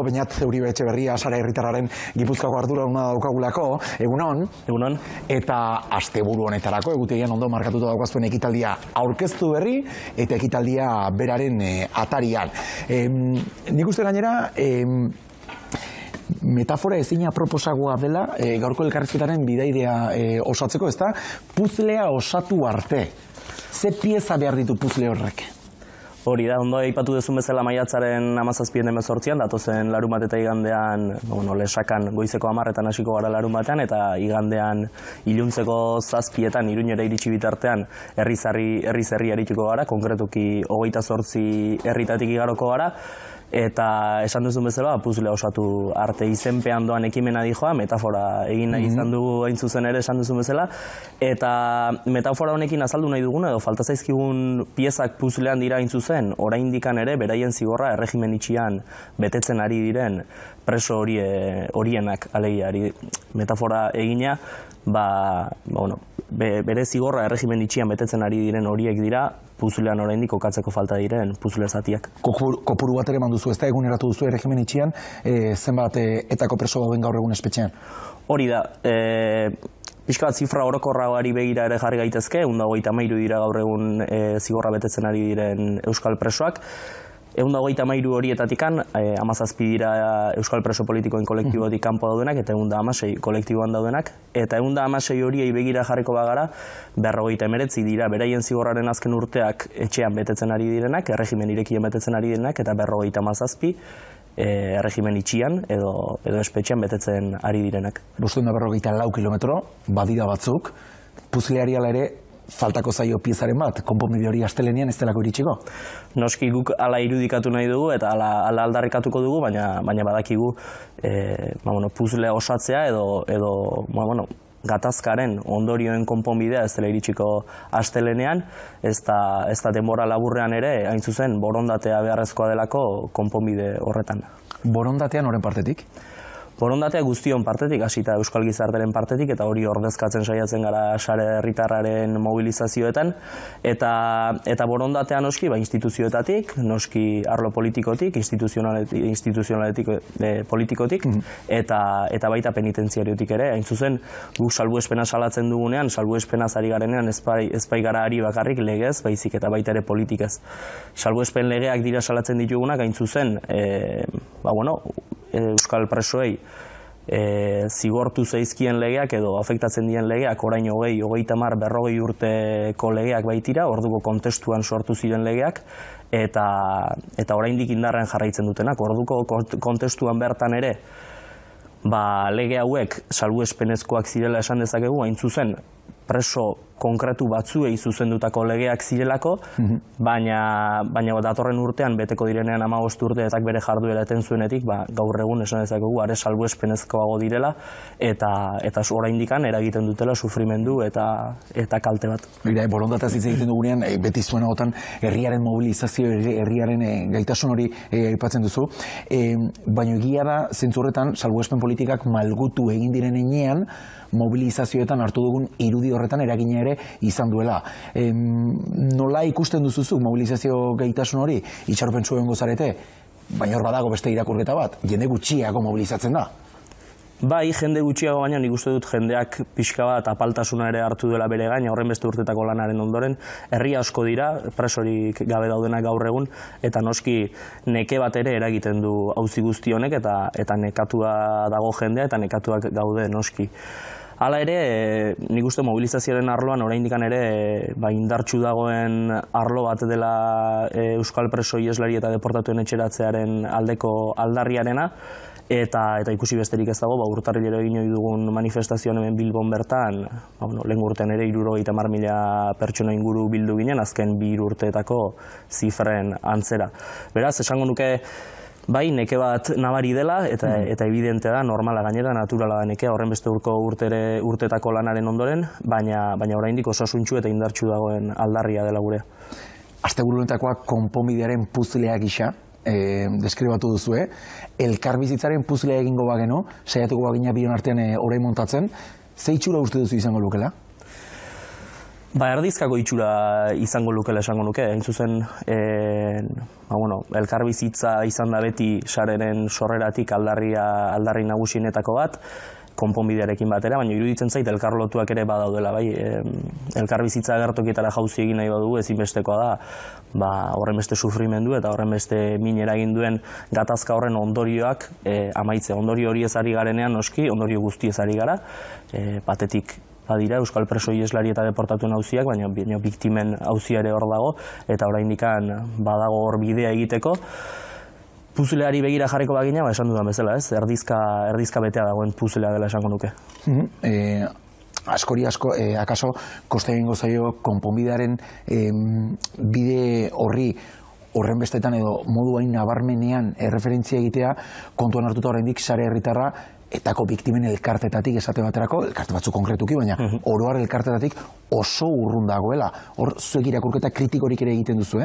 Beñat Uribe Etxeberria, Sara Herritarraren Gipuzkoako arduraduna daukagulako, egunon. Egunon. Eta asteburu honetarako, egutegian ondo markatuta daukazuen ekitaldia aurkeztu berri, eta ekitaldia beraren atarian. Nik uste gainera, metafora ezina proposagoa dela, gaurko elkarrizketaren bidaidea osatzeko, ezta, puzlea osatu arte. Ze pieza behar ditu puzle horrek? Hori da, ondo aipatu duzun bezala maiatzaren 17/18 datozen larunbat eta igandean, lesakan goizeko 10etan hasiko gara larunbatean, eta igandean iluntzeko 7etan Iruñera iritsi bitartean herriz herri arituko gara, konkretuki 28 herritatik igaroko gara. Eta esan duzun bezala, puzlea osatu arte izenpean doan ekimena dijoa, metafora egin nahi izan dugu hain zuzen ere esan duzun bezala. Eta metafora honekin azaldu nahi duguna, edo falta zaizkigun piezak puzlean dira hain zuzen, oraindikan ere beraien zigorra erregimen itxian betetzen ari diren preso horienak alegiari metafora egina, bere zigorra erregimen itxian betetzen ari diren horiek dira, puzlean oraindik kokatzeko falta diren puzle zatiak. Kopuru bat ere manduzu, ez da eguneratu duzu erregimen itxian, zenbat etako preso dauden gaur egun espetxean? Hori da, pixka bat zifra orokorrari begira ere jarri gaitezke, 123 dira gaur egun zigorra betetzen ari diren euskal presoak. 123 horietatikan, 17 dira euskal preso politikoen kolektibotik kanpo daudenak, eta 116 kolektiboan daudenak. Eta 116 horiei begira jarriko bagara, 59 dira beraien zigorraren azken urteak etxean betetzen ari direnak, erregimen irekien betetzen ari direnak, eta 57 erregimen itxian edo espetxean betetzen ari direnak. 554 kilometro, badira batzuk, puzleari ala ere, faltako zaio piezaren bat, konponbide hori astelenean ez delako iritsiko? Noski guk ala irudikatu nahi dugu eta ala aldarrikatuko dugu, baina badakigu puzlea osatzea edo gatazkaren ondorioen konponbidea ez dela iritsiko astelenean, ez da denbora laburrean ere, hain zuzen, borondatea beharrezkoa delako konponbide horretan. Borondatean horren partetik? Borondatea guztion partetik, hasita euskal gizartaren partetik, eta hori ordezkatzen saiatzen gara Sare Herritarraren mobilizazioetan, eta borondatea noski instituzioetatik, noski arlo politikotik, instituzionaletik politikotik, eta baita penitentziariotik ere. Hain zuzen, guk salbuespena salatzen dugunean, salbuespena ari garenean ez bai gara ari bakarrik legez, baizik eta baita ere politikez. Salbuespen legeak dira salatzen ditugunak, hain zuzen, euskal presoei zigortu zaizkien legeak edo afektatzen dien legeak orain 20, 30, 40 urteko legeak baitira, orduko kontestuan sortu ziren legeak, eta oraindik indarrean jarraitzen dutenak. Orduko kontestuan bertan ere, lege hauek salbuespenezkoak zirela esan dezakegu, hain zuzen preso konkretu batzuei zuzendutako legeak zirelako, baina datorren urtean beteko direnean 15 urteetak bere jarduera eten zuenetik, gaur egun esan dezakegu are salbuespenezkoago direla, eta oraindikan eragiten dutela sufrimendu eta kalte bat. Borondatez hitz egiten dugunean, beti zuen agotan herriaren mobilizazio, herriaren gaitasun hori aipatzen duzu, baina egia da, zentzu horretan, salbuespen politikak malgutu egin diren heinean, mobilizazioetan hartu dugun irudi horretan eragina ere izan duela. Nola ikusten duzuzu mobilizazio gaitasun hori? Itxaropen zuen gozarete, baina hor badago beste irakurketa bat, jende gutxiago mobilizatzen da. Bai, jende gutxiago, baina nik uste dut jendeak pixka bat apaltasuna ere hartu dela bere gaina, horren beste urtetako lanaren ondoren. Herri asko dira, presorik gabe daudenak gaur egun, eta noski neke bat ere eragiten du auzi guzti honek, eta nekatua dago jendea, eta nekatuak gaude noski. Hala ere, nik uste mobilizazioaren arloan oraindikan ere indartsu dagoen arlo bat dela euskal preso ieslari eta deportatuen etxeratzearen aldeko aldarriarena, eta ikusi besterik ez dago, urtarrilero egin dugun manifestazioan hemen Bilbon bertan, lehen urtean ere 70.000 pertsona inguru bildu ginen, azken 2 urteetako zifren antzera. Beraz, esango nuke, bai, neke bat nabari dela, eta evidente da, normala gainera, naturala da nekea, horren beste urtetako lanaren ondoren, baina oraindik osasuntsu eta indartsu dagoen aldarria dela gure. Asteburu honetakoa konponbidearen puzlea gisa, deskribatu duzue, elkarbizitzaren puzlea egingo bageno, saiatuko bagina bion artean orain montatzen, ze itxura uste duzu izango lukela? Erdizkako itxura izango lukela esango nuke, hain zuzen elkarbizitza izan da beti sareren sorreratik aldarri nagusienetako bat, konponbidearekin batera, baina iruditzen zait elkarlotuak ere badaudela, bai, elkarbizitza gertokietara jauzi egin nahi badugu ezinbestekoa da, horren beste sufrimendu eta horren beste min eragin duen gatazka horren ondorioak amaitze. Ondorio hori ez ari garenean noski, ondorio guzti ez ari gara, batetik badira euskal preso ieslari eta deportatuen auziak, baina biktimen auzia ere hor dago, eta oraindikan badago hor bidea egiteko. Puzzleari begira jarriko bagina, esan dudan bezala, ez? Erdizka betea dagoen puzzlea dela esango nuke. Askori asko, akaso, kosta egingo zaio konponbidearen bide horri horren bestetan edo modu hain nabarmenean erreferentzia egitea, kontuan hartuta oraindik sare herritarra etako biktimen elkartetatik esate baterako, elkarte batzuk konkretuki, baina oro har elkartetatik oso urrun dagoela. Hor zuek irakurketa kritikorik ere egiten duzu,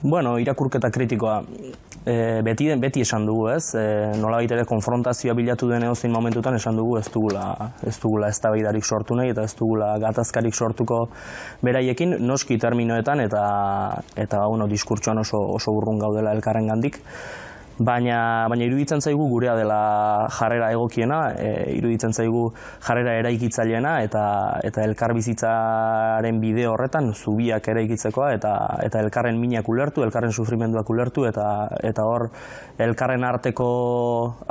Bueno, irakurketa kritikoa beti esan dugu, ez? Nolabait ere konfrontazioa bilatu den edozein momentutan esan dugu ez dugula eztabaidarik sortu nahi eta ez dugula gatazkarik sortuko beraiekin, noski terminoetan eta diskurtsoan oso urrun gaudela elkarrengandik. Baina iruditzen zaigu gurea dela jarrera egokiena, iruditzen zaigu jarrera eraikitzaileena eta elkarbizitzaren bide horretan zubiak eraikitzekoa eta elkarren minak ulertu, elkarren sufrimenduak ulertu eta hor elkarren arteko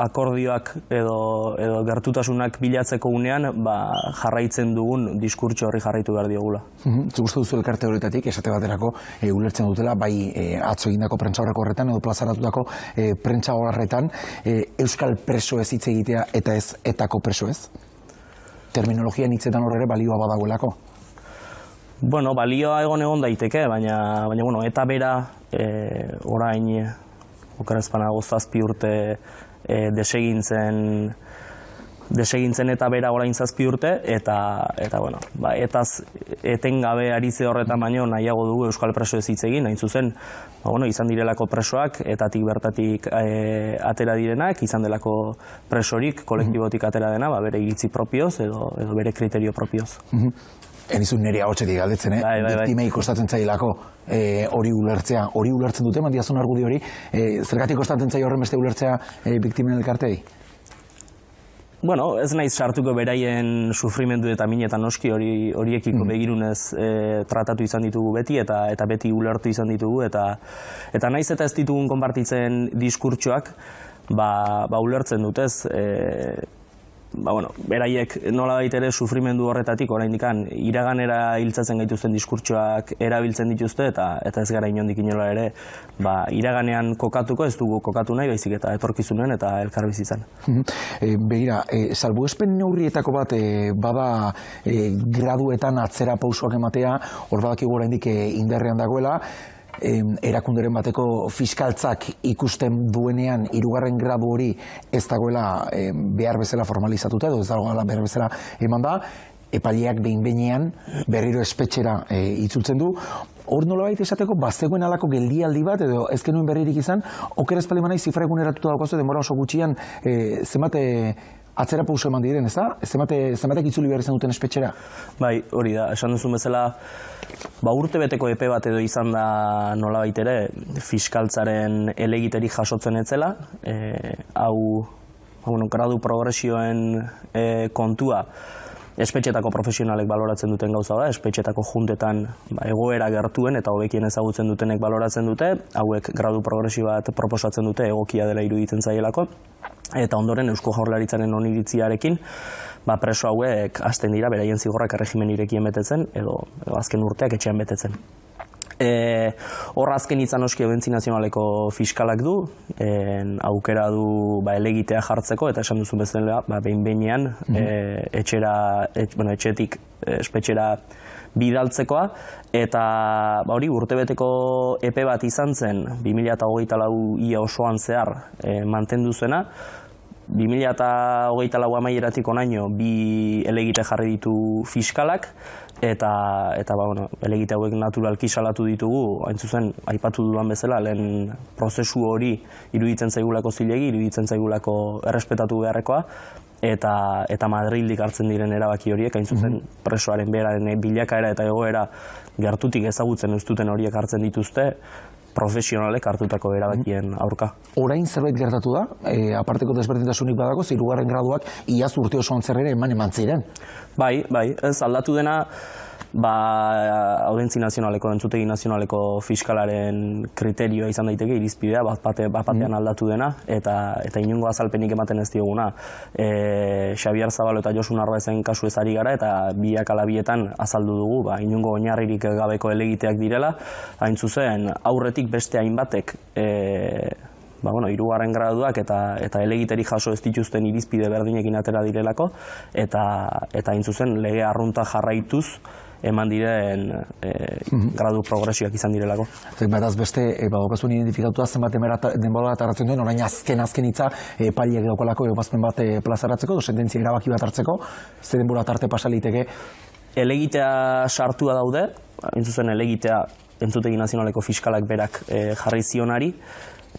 akordioak edo gertutasunak bilatzeko unean jarraitzen dugun diskurtso horri jarraitu behar diogula. Zuk uste duzu elkarte horretatik, esate baterako, ulertzen dutela, bai atzo egindako prentsaurreko horretan edo plazaratutako prentsa horretan, euskal preso ez hitz egitea eta ez etako preso ez? Terminologian hitzetan horre balioa badagoelako? Bueno, balioa egon daiteke, baina eta bera orain okerazpanago 7 urte desegintzen eta bera orain 7 urte etaz etengabe aritze horretan baino nahiago dugu euskal preso ez hitz egin, hain zuzen izan direlako presoak etatik bertatik atera direnak, izan delako presorik kolektibotik atera dena, bere iritzi propioz edo bere kriterio propioz. Enizun nire ahotsetik galdetzen, biktimei kostatzen zailako hori ulertzea. Hori ulertzen dute, mandiazun argudi hori, zergatik kostatzen zaio horren beste ulertzea biktimen elkartei? Bueno, ez naiz sartuko beraien sufrimendu eta minetan noski horiekiko begirunez tratatu izan ditugu beti eta beti ulertu izan ditugu eta naiz eta ez ditugun konpartitzen diskurtsoak ulertzen dutez beraiek nolabait ere sufrimendu horretatik oraindikan iraganera hiltzatzen gaituzten diskurtsoak erabiltzen dituzte eta ez gara inondik inola ere iraganean kokatuko, ez dugu kokatu nahi baizik eta etorkizunen eta elkarbizitzan. Begira, salbuespen neurrietako bat bada graduetan atzera pausoak ematea, hor badakigu oraindik indarrean dagoela, erakunderen bateko fiskaltzak ikusten duenean 3. gradu hori ez dagoela behar bezala formalizatuta edo ez dagoela behar bezala eman da, epaileak behin-behinean berriro espetxera itzultzen du. Hor nolabait esateko, bazegoen alako geldialdi bat edo ez genuen berririk izan, oker ez palimanai zifra eguneratuta daukazu denbora oso gutxian zenbate atzera pauso eman diren, ez da? Zenbatek itzuli behar izan duten espetxera? Bai, hori da, esan duzun bezala, urtebeteko epe bat edo izan da nolabait ere fiskaltzaren elegiterik jasotzen etzela, gradu progresioen kontua espetxetako profesionalek baloratzen duten gauza da, espetxetako juntetan egoera gertuen eta hobekien ezagutzen dutenek baloratzen dute, hauek gradu progresio bat proposatzen dute egokia dela iruditzen zaielako, eta ondoren Eusko Jaurlaritzaren oniritziarekin preso hauek hasten dira beraien zigorrak erregimen irekien betetzen edo azken urteak etxean betetzen. Hor azken izan oski Audientzia Nazionaleko fiskalak du, aukera du elegitea jartzeko eta esan duzu bezala behin-behinean etxetik espetxera bidaltzekoa eta hori urtebeteko epe bat izan zen 2024 ia osoan zehar mantendu zuena. 2024 amaieratik onaino 2 elegite jarri ditu fiskalak eta helegite hauek naturalki salatu ditugu, hain zuzen, aipatu dudan bezala, lehen prozesu hori iruditzen zaigulako zilegi, iruditzen zaigulako errespetatu beharrekoa, eta Madrildik hartzen diren erabaki horiek, hain zuzen, presoaren beraren bilakaera eta egoera gertutik ezagutzen ez duten horiek hartzen dituzte, profesionalek hartutako erabakien aurka. Orain zerbait gertatu da, aparteko desberdintasunik badago, 3. graduak iaz urte osoan zerrera eman ziren. Bai, ez aldatu dena, audientzi nazionaleko, entzutegi nazionaleko fiskalaren kriterioa izan daiteke, irizpidea, bat-batean aldatu dena, eta inongo azalpenik ematen ez dioguna. Xabier Zabalo eta Josu Narvaezen kasu ez ari gara, eta biak ala bietan azaldu dugu, inongo oinarririk gabeko helegiteak direla, hain zuzen, aurretik beste hainbatek, 3. graduak eta helegiterik jaso ez dituzten irizpide berdinekin atera direlako, eta hain zuzen, lege arrunta jarraituz, eman diren gradu progresioak izan direlako. Beraz beste, badokazuen identifikatuta zenbat denbora bat hartzen duen, orain azken hitza epaileak daukalako ebazpen bat plazaratzeko, sententzia erabaki bat hartzeko, ze denbora tarte pasa liteke? Helegitea sartua daude, hain zuzen helegitea entzutegi nazionaleko fiskalak berak jarri zionari,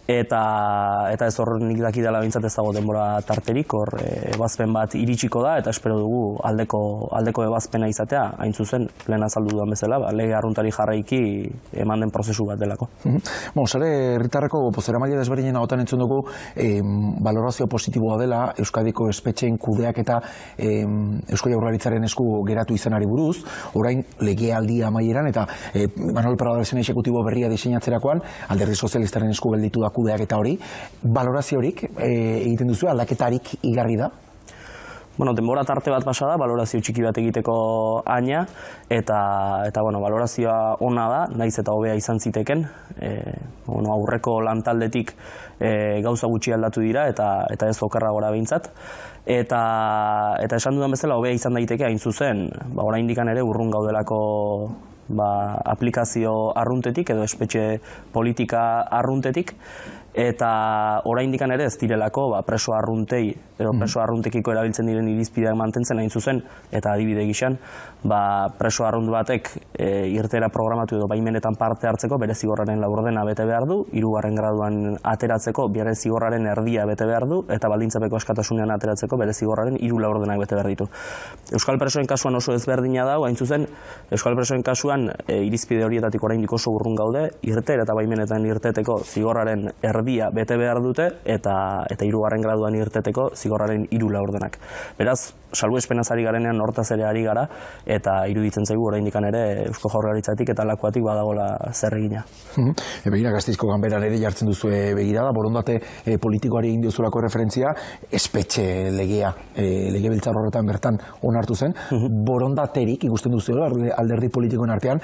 eta ez hor nik dakidala behintzat ez dago denbora tarterik, hor ebazpen bat iritsiko da, eta espero dugu aldeko ebazpena izatea, hain zuzen, lehen azaldu dudan bezala, lege arruntari jarraiki eman den prozesu bat delako. Sare herritarreko bozeramaile desberdinen ahotan entzun dugu balorazio positiboa dela Euskadiko espetxeen kudeak eta Eusko Jaurlaritzaren esku geratu izanari buruz, orain legealdia amaieran eta Manuel Prado exekutibo berria diseinatzerakoan, Alderdi Sozialistaren esku gelditu da kudeak eta hori, baloraziorik egiten duzu, aldaketarik igarri da? Denbora tarte bat pasa da, balorazio txiki bat egiteko aina, eta balorazioa ona da, naiz eta hobea izan ziteken, aurreko lantaldetik gauza gutxi aldatu dira, eta ez okerra gora behintzat, eta esan dudan bezala hobea izan daiteke hain zuzen, oraindikan ere urrun gaudelako aplikazio arruntetik edo espetxe politika arruntetik, eta oraindikan ere ez direlako preso arruntei edo preso arruntekiko erabiltzen diren irizpideak mantentzen hain zuzen, eta adibide gizan, preso arrunt batek irtera programatu edo baimenetan parte hartzeko bere zigorraren laurdena bete behar du, 3. graduan ateratzeko bere zigorraren erdia bete behar du, eta baldintzapeko askatasunean ateratzeko bere zigorraren 3 laurdenak bete behar ditu. Euskal presoen kasuan oso ezberdina da, hain zuzen, Euskal presoen kasuan irizpide horietatik oraindik oso urrun gaude, irtera eta baimenetan irteteko zigorraren erdia bete behar dute, eta 3. graduan irteteko zigorraren 3 laurdenak. Beraz, salbuespenaz ari garenean hortaz ere ari gara, eta iruditzen zaigu oraindikan ere Eusko Jaurlaritzatik eta lakuatik badagola zer egina. Begira, Gasteizko Ganberan ere jartzen duzu begirada, borondate politikoari egin diozulako referentzia, espetxe legea, legebiltzar horretan bertan onartu zen, borondaterik ikusten duzu alderdi politikoen artean,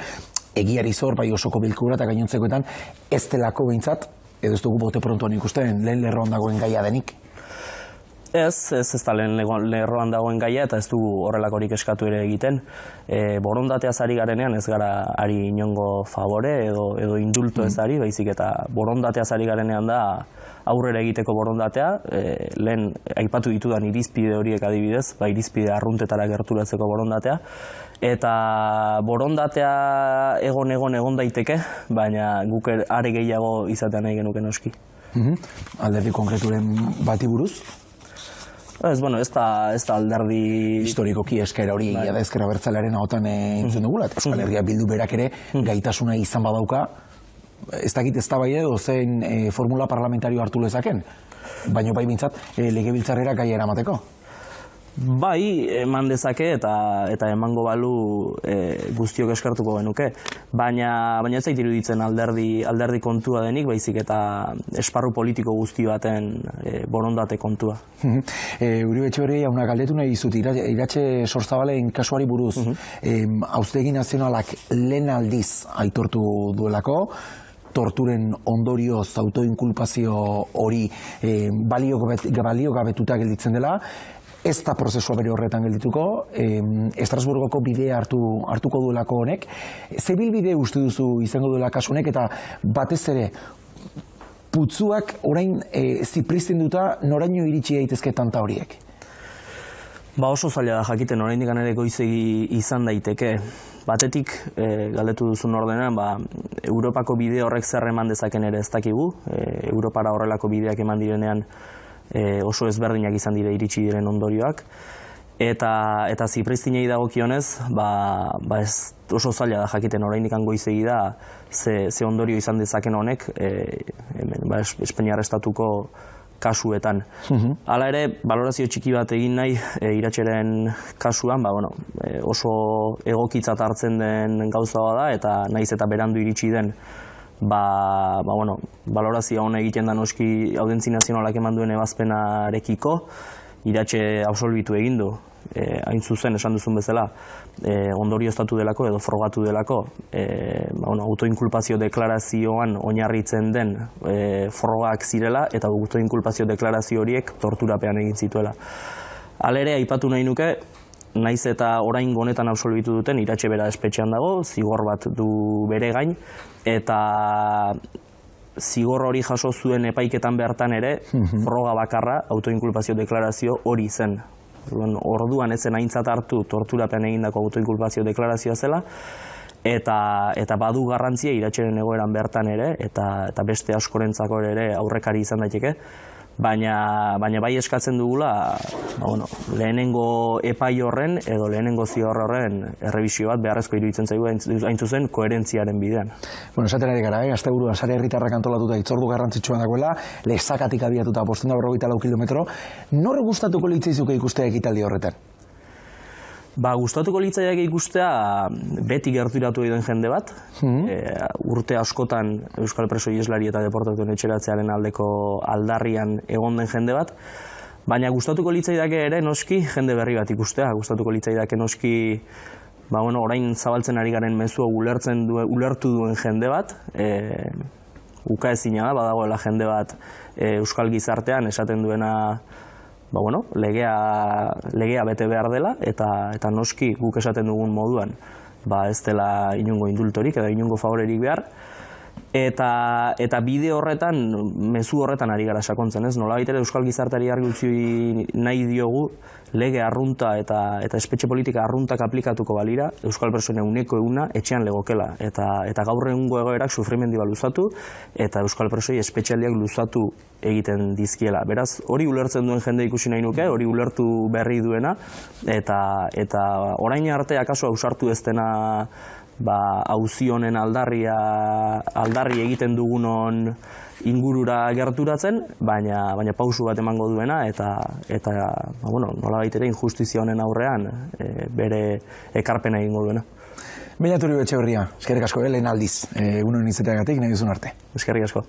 egiari zor, bai osoko bilkura eta gainontzekoetan, ez delako behintzat, edo ez dugu bote prontuan ikusten, lehen lerroan dagoen gaia denik? Ez da lehen lerroan dagoen gaia, eta ez du horrelakorik eskatu ere egiten. Borondateaz ari garenean ez gara ari inongo favore edo indulto ez ari, baizik eta borondateaz ari garenean da aurrera egiteko borondatea, lehen aipatu ditudan irizpide horiek adibidez, irizpide arruntetara gerturatzeko borondatea, eta borondatea egon daiteke, baina guk are gehiago izatea nahi genuke noski. Alderdi konkreturen bati buruz? Ez da alderdi historikoki eskaera hori ezker abertzalearen ahotan entzun dugula, eta Euskal Herria Bildu berak ere gaitasuna izan badauka, ez dakit ez da bai edo zein formula parlamentario hartu lezaken, baina bai bintzat legebiltzarrera gaia eramateko. Bai, eman dezake eta emango balu guztiok eskartuko genuke, baina ez zait iruditzen alderdi kontua denik, baizik eta esparru politiko guzti baten borondate kontua. Uribe Etxeberria jauna galdetu nahi dizut, Iratxe Sorzabalen kasuari buruz, Auzitegi Nazionalak lehen aldiz aitortu duelako, torturen ondorioz autoinkulpazio hori baliogabetuta gelditzen dela, ez da prozesua bere horretan geldituko, Estrasburgoko bidea hartuko duelako honek. Ze bilbide uste duzu izango duela kasunek, eta batez ere, putzuak orain ziprizten duta noraino iritsi daitezke tanta horiek? Oso zaila da jakiten, oraindik ere goizegi izan daiteke. Batetik, galdetu duzun ordenean, Europako bide horrek zer eman dezaken ere ez dakigu. Europara horrelako bideak eman direnean oso ezberdinak izan dire iritsi diren ondorioak. Eta Zipristinei dagokionez, ez oso zaila da jakiten, oraindik goizegi da ze ondorio izan dezaken honek Espainiar estatuko kasuetan. Hala ere, balorazio txiki bat egin nahi Iratxeren kasuan, oso egokitzat hartzen den gauza da, eta naiz eta berandu iritsi den, balorazio hona egiten da noski Audientzi Nazionalak eman duen ebazpenarekiko, Iratxe absolbitu egin du. Hain zuzen, esan duzun bezala, ondorioztatu delako edo frogatu delako autoinkulpazio deklarazioan oinarritzen den frogak zirela eta autoinkulpazio deklarazio horiek torturapean egin zituela. Halere, aipatu nahi nuke, naiz eta orain honetan absolbitu duten, Iratxe bera espetxean dago, zigor bat du bere gain, eta zigor hori jaso zuen epaiketan bertan ere, froga bakarra autoinkulpazio deklarazio hori zen. Orduan ez zen aintzat hartu torturapean egindako autoinkulpazio deklarazioa zela, eta badu garrantzia Iratxeren egoeran bertan ere, eta beste askorentzako ere aurrekari izan daiteke, baina bai eskatzen dugula lehenengo epai horren edo lehenengo zigor horren errebisio bat beharrezko iruditzen zaigu hain zuzen koherentziaren bidean. Esaten ari gara, asteburuan sare herritarrak antolatuta hitzordu garrantzitsua dagoela, Lezakatik abiatuta 544 kilometro. Nor gustatuko litzaizuke ikustea ekitaldi horretan? Gustatuko litzaiake ikustea beti gerturatu den jende bat. Urte askotan Euskal Preso Ieslari eta deportatuen etxeratzearen aldeko aldarrian egon den jende bat. Baina gustatuko litzaidake ere noski jende berri bat ikustea. Gustatuko litzaidake noski orain zabaltzen ari garen mezua ulertu duen jende bat. Ukaezina da, badagoela jende bat Euskal gizartean esaten duena legea bete behar dela, eta noski guk esaten dugun moduan ez dela inongo indultorik edo inongo favorerik behar. Eta bide horretan, mezu horretan ari gara sakontzen, ez? Nolabait ere Euskal gizarteari argi utzi nahi diogu lege arrunta eta espetxe politika arruntak aplikatuko balira, Euskal Presoen 100% etxean legokela. Eta gaur egungo egoerak sufrimendua luzatu, eta Euskal Presoi espetxealdiak luzatu egiten dizkiela. Beraz, hori ulertzen duen jende ikusi nahi nuke, hori ulertu berri duena, eta orain arte akaso ausartu ez dena auzi honen aldarri egiten dugunon ingurura gerturatzen, baina pausu bat emango duena, eta nolabait ere injustizia honen aurrean bere ekarpena egingo duena. Beñat Uribe Etxeberria, eskerrik asko, lehen aldiz, egunen izateagatik nahi duzun arte. Eskerrik asko.